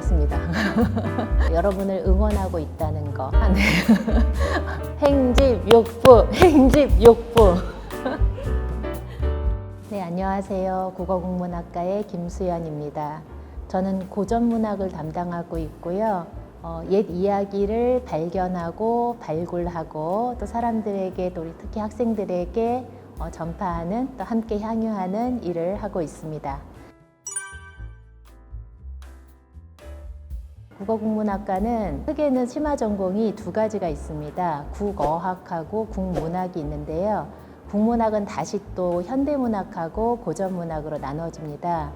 반갑습니다. 여러분을 응원하고 있다는 거. 네. 행집육부, 행집육부. 네, 안녕하세요. 국어국문학과의 김수연입니다. 저는 고전문학을 담당하고 있고요. 옛 이야기를 발견하고 발굴하고 또 사람들에게 또 특히 학생들에게 전파하는 또 함께 향유하는 일을 하고 있습니다. 국어국문학과는 크게는 심화 전공이 두 가지가 있습니다. 국어학하고 국문학이 있는데요. 국문학은 다시 또 현대문학하고 고전문학으로 나눠집니다.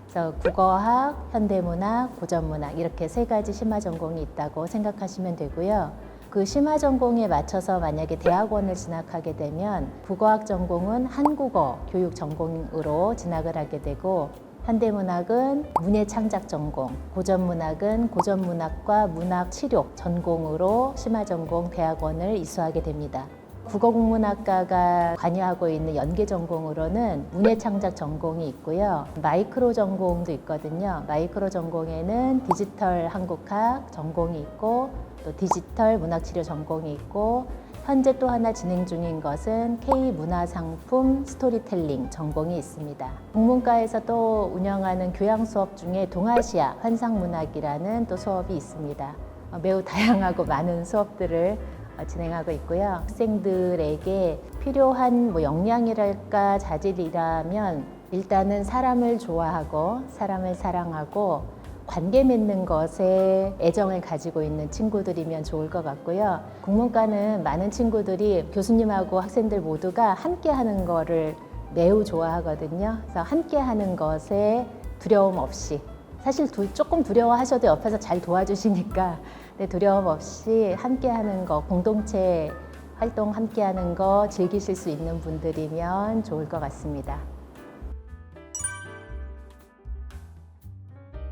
그래서 국어학, 현대문학, 고전문학 이렇게 세 가지 심화 전공이 있다고 생각하시면 되고요. 그 심화 전공에 맞춰서 만약에 대학원을 진학하게 되면 국어학 전공은 한국어 교육 전공으로 진학을 하게 되고 현대문학은 문예창작 전공, 고전문학은 고전문학과 문학치료 전공으로 심화 전공 대학원을 이수하게 됩니다. 국어국문학과가 관여하고 있는 연계 전공으로는 문예창작 전공이 있고요. 마이크로 전공도 있거든요. 마이크로 전공에는 디지털 한국학 전공이 있고 또 디지털 문학치료 전공이 있고 현재 또 하나 진행 중인 것은 K문화상품 스토리텔링 전공이 있습니다. 국문과에서 또 운영하는 교양 수업 중에 동아시아 환상문학이라는 또 수업이 있습니다. 매우 다양하고 많은 수업들을 진행하고 있고요. 학생들에게 필요한 역량이랄까 자질이라면 일단은 사람을 좋아하고 사람을 사랑하고 관계 맺는 것에 애정을 가지고 있는 친구들이면 좋을 것 같고요. 국문과는 많은 친구들이 교수님하고 학생들 모두가 함께 하는 거를 매우 좋아하거든요. 그래서 함께 하는 것에 두려움 없이 사실 조금 두려워하셔도 옆에서 잘 도와주시니까 두려움 없이 함께하는 거, 공동체 활동 함께하는 거 즐기실 수 있는 분들이면 좋을 것 같습니다.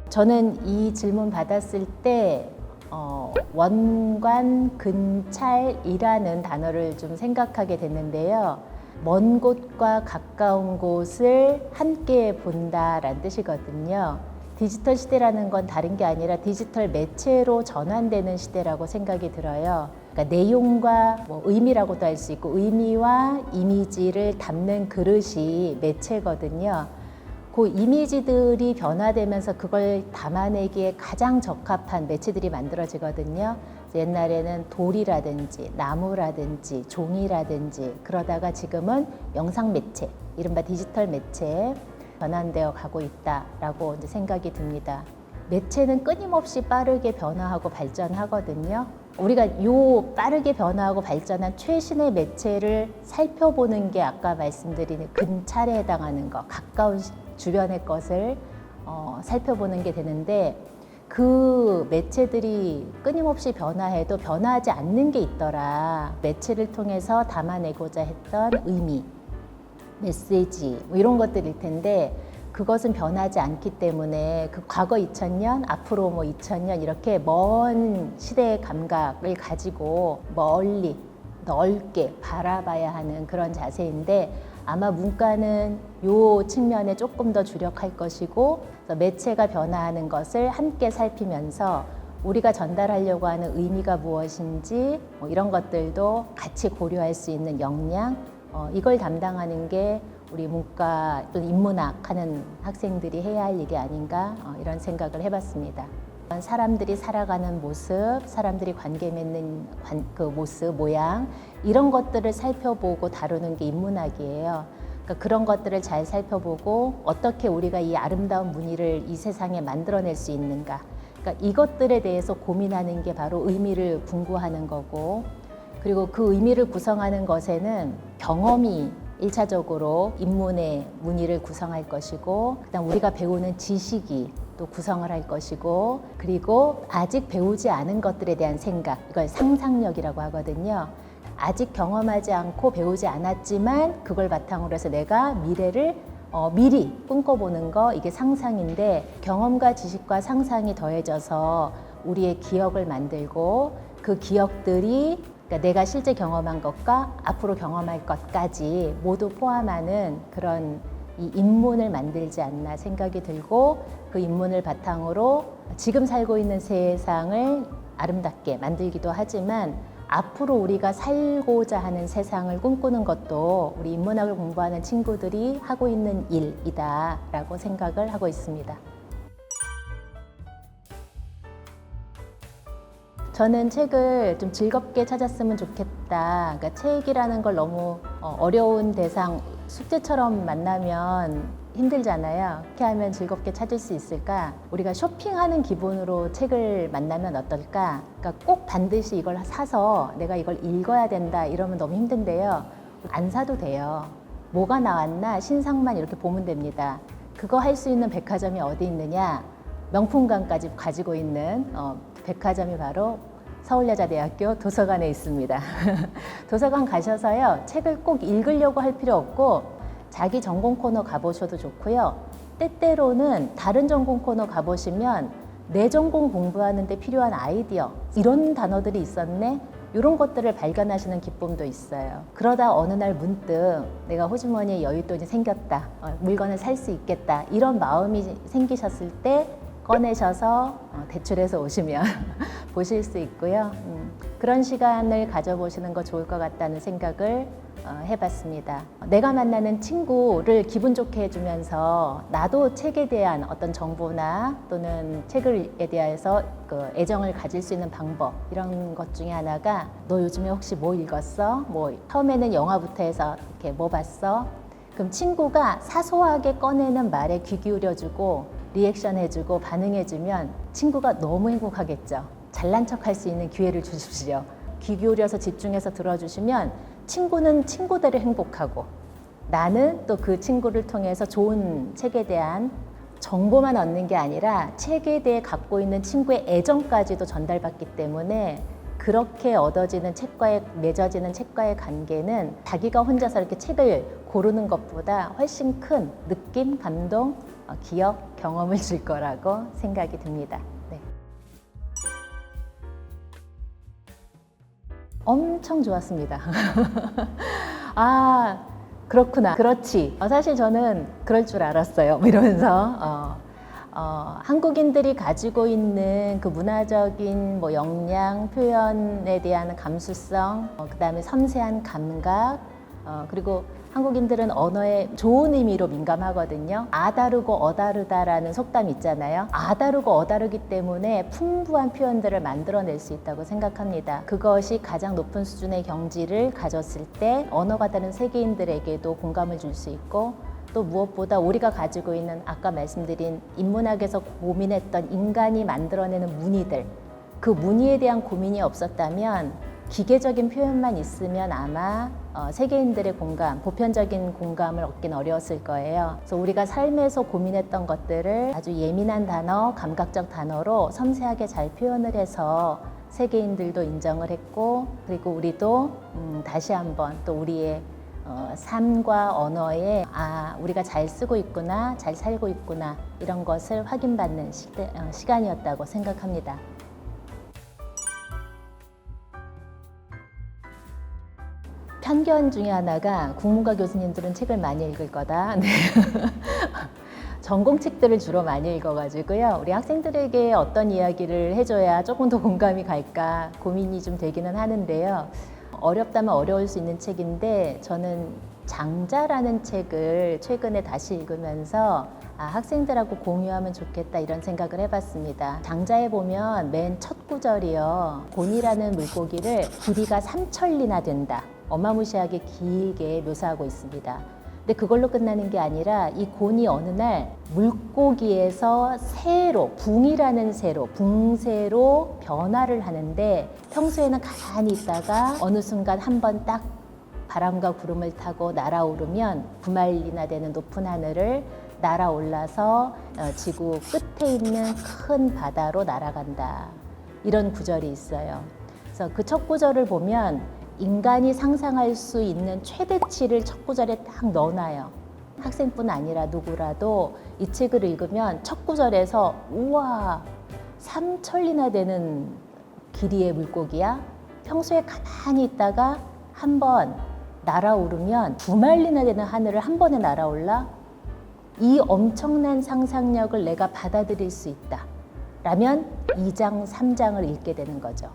저는 이 질문 받았을 때 원관 근찰이라는 단어를 좀 생각하게 됐는데요. 먼 곳과 가까운 곳을 함께 본다라는 뜻이거든요. 디지털 시대라는 건 다른 게 아니라 디지털 매체로 전환되는 시대라고 생각이 들어요. 그러니까 내용과 의미라고도 할 수 있고 의미와 이미지를 담는 그릇이 매체거든요. 그 이미지들이 변화되면서 그걸 담아내기에 가장 적합한 매체들이 만들어지거든요. 옛날에는 돌이라든지 나무라든지 종이라든지 그러다가 지금은 영상 매체, 이른바 디지털 매체 변환되어 가고 있다라고 생각이 듭니다. 매체는 끊임없이 빠르게 변화하고 발전하거든요. 우리가 요 빠르게 변화하고 발전한 최신의 매체를 살펴보는 게 아까 말씀드린 근찰에 해당하는 것, 가까운 주변의 것을 살펴보는 게 되는데 그 매체들이 끊임없이 변화해도 변화하지 않는 게 있더라. 매체를 통해서 담아내고자 했던 의미, 메시지 이런 것들일 텐데 그것은 변하지 않기 때문에 그 과거 2000년, 앞으로 2000년 이렇게 먼 시대의 감각을 가지고 멀리 넓게 바라봐야 하는 그런 자세인데 아마 문과는 이 측면에 조금 더 주력할 것이고 매체가 변화하는 것을 함께 살피면서 우리가 전달하려고 하는 의미가 무엇인지 이런 것들도 같이 고려할 수 있는 역량 이걸 담당하는 게 우리 문과 또는 인문학 하는 학생들이 해야 할 일이 아닌가 이런 생각을 해봤습니다. 사람들이 살아가는 모습, 사람들이 관계 맺는 그 모습, 모양 이런 것들을 살펴보고 다루는 게 인문학이에요. 그러니까 그런 것들을 잘 살펴보고 어떻게 우리가 이 아름다운 무늬를 이 세상에 만들어낼 수 있는가. 그러니까 이것들에 대해서 고민하는 게 바로 의미를 궁구하는 거고 그리고 그 의미를 구성하는 것에는 경험이 1차적으로 인문의 무늬를 구성할 것이고 그다음 우리가 배우는 지식이 또 구성을 할 것이고 그리고 아직 배우지 않은 것들에 대한 생각 이걸 상상력이라고 하거든요. 아직 경험하지 않고 배우지 않았지만 그걸 바탕으로 해서 내가 미래를 미리 꿈꿔보는 거 이게 상상인데 경험과 지식과 상상이 더해져서 우리의 기억을 만들고 그 기억들이 그러니까 내가 실제 경험한 것과 앞으로 경험할 것까지 모두 포함하는 그런 이 인문을 만들지 않나 생각이 들고 그 인문을 바탕으로 지금 살고 있는 세상을 아름답게 만들기도 하지만 앞으로 우리가 살고자 하는 세상을 꿈꾸는 것도 우리 인문학을 공부하는 친구들이 하고 있는 일이다라고 생각을 하고 있습니다. 저는 책을 좀 즐겁게 찾았으면 좋겠다. 그러니까 책이라는 걸 너무 어려운 대상, 숙제처럼 만나면 힘들잖아요. 어떻게 하면 즐겁게 찾을 수 있을까? 우리가 쇼핑하는 기분으로 책을 만나면 어떨까? 그러니까 꼭 반드시 이걸 사서 내가 이걸 읽어야 된다 이러면 너무 힘든데요. 안 사도 돼요. 뭐가 나왔나 신상만 이렇게 보면 됩니다. 그거 할 수 있는 백화점이 어디 있느냐? 명품관까지 가지고 있는 백화점이 바로 서울여자대학교 도서관에 있습니다. 도서관 가셔서요, 책을 꼭 읽으려고 할 필요 없고 자기 전공 코너 가보셔도 좋고요. 때때로는 다른 전공 코너 가보시면 내 전공 공부하는 데 필요한 아이디어, 이런 단어들이 있었네? 이런 것들을 발견하시는 기쁨도 있어요. 그러다 어느 날 문득 내가 호주머니에 여윳돈이 생겼다, 물건을 살 수 있겠다, 이런 마음이 생기셨을 때 꺼내셔서 대출해서 오시면 보실 수 있고요. 그런 시간을 가져보시는 거 좋을 것 같다는 생각을 해봤습니다. 내가 만나는 친구를 기분 좋게 해주면서 나도 책에 대한 어떤 정보나 또는 책에 대해서 그 애정을 가질 수 있는 방법, 이런 것 중에 하나가 너 요즘에 혹시 뭐 읽었어? 뭐 처음에는 영화부터 해서 이렇게 뭐 봤어? 그럼 친구가 사소하게 꺼내는 말에 귀 기울여주고 리액션 해주고 반응해주면 친구가 너무 행복하겠죠. 잘난 척 할 수 있는 기회를 주십시오. 귀 기울여서 집중해서 들어주시면 친구는 친구대로 행복하고 나는 또 그 친구를 통해서 좋은 책에 대한 정보만 얻는 게 아니라 책에 대해 갖고 있는 친구의 애정까지도 전달받기 때문에 그렇게 얻어지는 책과의, 맺어지는 책과의 관계는 자기가 혼자서 이렇게 책을 고르는 것보다 훨씬 큰 느낌, 감동, 기억, 경험을 줄 거라고 생각이 듭니다. 네. 엄청 좋았습니다. 아, 그렇구나. 그렇지. 사실 저는 그럴 줄 알았어요. 이러면서 한국인들이 가지고 있는 그 문화적인 뭐 역량, 표현에 대한 감수성, 그다음에 섬세한 감각, 그리고 한국인들은 언어에 좋은 의미로 민감하거든요. 아다르고 어다르다라는 속담이 있잖아요. 아다르고 어다르기 때문에 풍부한 표현들을 만들어낼 수 있다고 생각합니다. 그것이 가장 높은 수준의 경지를 가졌을 때 언어가 다른 세계인들에게도 공감을 줄 수 있고, 또 무엇보다 우리가 가지고 있는 아까 말씀드린 인문학에서 고민했던 인간이 만들어내는 무늬들, 그 무늬에 대한 고민이 없었다면 기계적인 표현만 있으면 아마 세계인들의 공감, 보편적인 공감을 얻긴 어려웠을 거예요. 그래서 우리가 삶에서 고민했던 것들을 아주 예민한 단어, 감각적 단어로 섬세하게 잘 표현을 해서 세계인들도 인정을 했고, 그리고 우리도 다시 한번 또 우리의 삶과 언어에 우리가 잘 쓰고 있구나, 잘 살고 있구나, 이런 것을 확인받는 시간이었다고 생각합니다. 편견 중에 하나가 국문과 교수님들은 책을 많이 읽을 거다. 네. 전공책들을 주로 많이 읽어가지고요. 우리 학생들에게 어떤 이야기를 해줘야 조금 더 공감이 갈까 고민이 좀 되기는 하는데요. 어렵다면 어려울 수 있는 책인데 저는 장자라는 책을 최근에 다시 읽으면서 학생들하고 공유하면 좋겠다 이런 생각을 해봤습니다. 장자에 보면 맨 첫 구절이요. 곤이라는 물고기를 길이가 3천리나 된다. 어마무시하게 길게 묘사하고 있습니다. 근데 그걸로 끝나는 게 아니라 이 곤이 어느 날 물고기에서 새로, 붕이라는 새로, 붕새로 변화를 하는데 평소에는 가만히 있다가 어느 순간 한번 딱 바람과 구름을 타고 날아오르면 9마일이나 되는 높은 하늘을 날아올라서 지구 끝에 있는 큰 바다로 날아간다. 이런 구절이 있어요. 그래서 그 첫 구절을 보면 인간이 상상할 수 있는 최대치를 첫 구절에 딱 넣어놔요. 학생뿐 아니라 누구라도 이 책을 읽으면 첫 구절에서 우와, 3천리나 되는 길이의 물고기야? 평소에 가만히 있다가 한번 날아오르면 9마일이나 되는 하늘을 한 번에 날아올라? 이 엄청난 상상력을 내가 받아들일 수 있다. 라면 2장, 3장을 읽게 되는 거죠.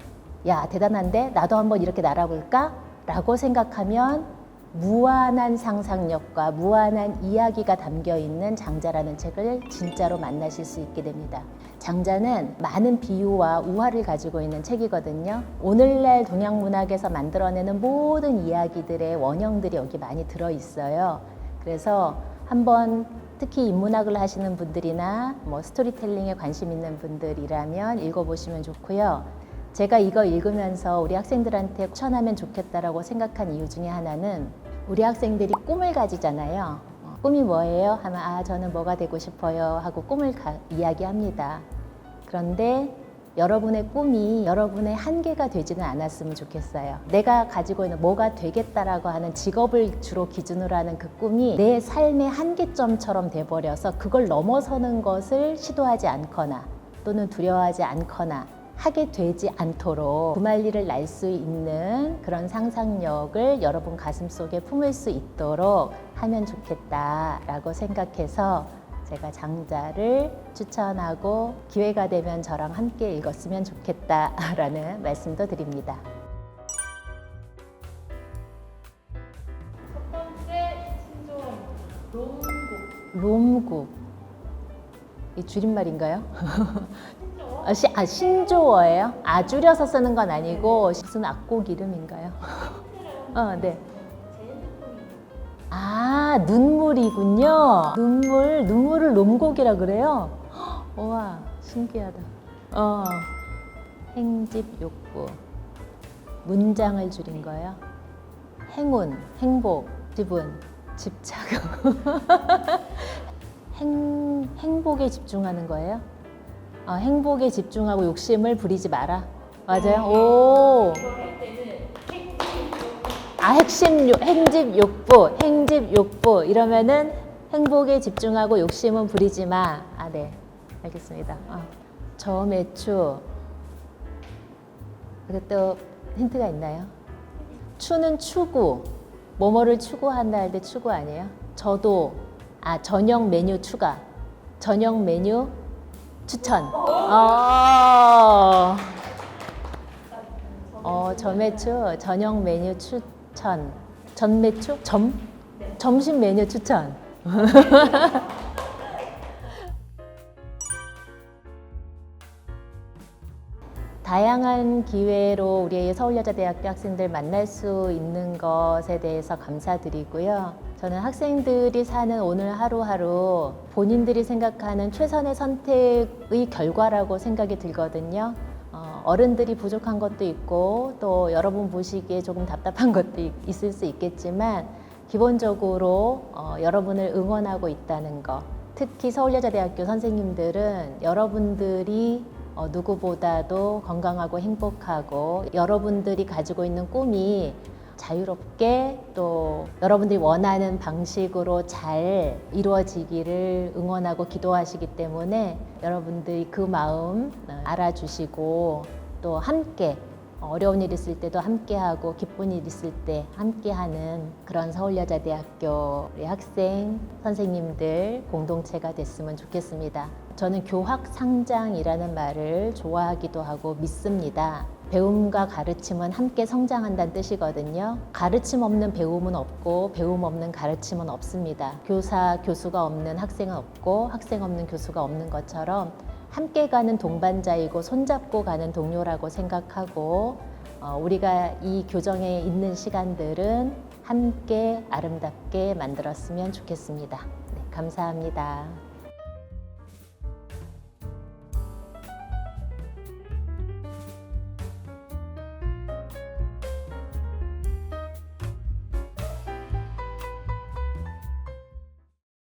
야, 대단한데? 나도 한번 이렇게 날아볼까? 라고 생각하면 무한한 상상력과 무한한 이야기가 담겨 있는 장자라는 책을 진짜로 만나실 수 있게 됩니다. 장자는 많은 비유와 우화를 가지고 있는 책이거든요. 오늘날 동양 문학에서 만들어내는 모든 이야기들의 원형들이 여기 많이 들어있어요. 그래서 한번 특히 인문학을 하시는 분들이나 스토리텔링에 관심 있는 분들이라면 읽어보시면 좋고요. 제가 이거 읽으면서 우리 학생들한테 추천하면 좋겠다라고 생각한 이유 중에 하나는 우리 학생들이 꿈을 가지잖아요. 꿈이 뭐예요? 하면 저는 뭐가 되고 싶어요 하고 꿈을 이야기합니다. 그런데 여러분의 꿈이 여러분의 한계가 되지는 않았으면 좋겠어요. 내가 가지고 있는 뭐가 되겠다라고 하는 직업을 주로 기준으로 하는 그 꿈이 내 삶의 한계점처럼 돼버려서 그걸 넘어서는 것을 시도하지 않거나 또는 두려워하지 않거나 하게 되지 않도록 구말리를 날 수 있는 그런 상상력을 여러분 가슴속에 품을 수 있도록 하면 좋겠다라고 생각해서 제가 장자를 추천하고 기회가 되면 저랑 함께 읽었으면 좋겠다라는 말씀도 드립니다. 첫 번째 신조어입니다. 롬국. 이 줄임말인가요? 신조어예요? 줄여서 쓰는 건 아니고 무슨 악곡 이름인가요? 네. 눈물이군요. 눈물을 롬곡이라 그래요? 우와, 신기하다. 행집욕구. 문장을 줄인 거예요. 행운, 행복, 집은, 집착. 행복에 집중하는 거예요? 행복에 집중하고 욕심을 부리지 마라. 맞아요? 오. 행집욕부. 이러면은 행복에 집중하고 욕심은 부리지 마. 네. 알겠습니다. 저매추. 이것도 힌트가 있나요? 추는 추구. 뭐뭐를 추구한다 할 때 추구 아니에요? 저도. 저녁 메뉴 추가. 저녁 메뉴 추천. 저매추, 저녁 메뉴 추천. 전매추? 점심 메뉴 추천. 다양한 기회로 우리 서울여자대학교 학생들 만날 수 있는 것에 대해서 감사드리고요. 저는 학생들이 사는 오늘 하루하루 본인들이 생각하는 최선의 선택의 결과라고 생각이 들거든요. 어른들이 부족한 것도 있고 또 여러분 보시기에 조금 답답한 것도 있을 수 있겠지만 기본적으로 여러분을 응원하고 있다는 것. 특히 서울여자대학교 선생님들은 여러분들이 누구보다도 건강하고 행복하고 여러분들이 가지고 있는 꿈이 자유롭게 또 여러분들이 원하는 방식으로 잘 이루어지기를 응원하고 기도하시기 때문에 여러분들이 그 마음 알아주시고 또 함께 어려운 일 있을 때도 함께하고 기쁜 일 있을 때 함께하는 그런 서울여자대학교 우리 학생, 선생님들 공동체가 됐으면 좋겠습니다. 저는 교학상장이라는 말을 좋아하기도 하고 믿습니다. 배움과 가르침은 함께 성장한다는 뜻이거든요. 가르침 없는 배움은 없고 배움 없는 가르침은 없습니다. 교사, 교수가 없는 학생은 없고 학생 없는 교수가 없는 것처럼 함께 가는 동반자이고 손잡고 가는 동료라고 생각하고 우리가 이 교정에 있는 시간들은 함께 아름답게 만들었으면 좋겠습니다. 네, 감사합니다.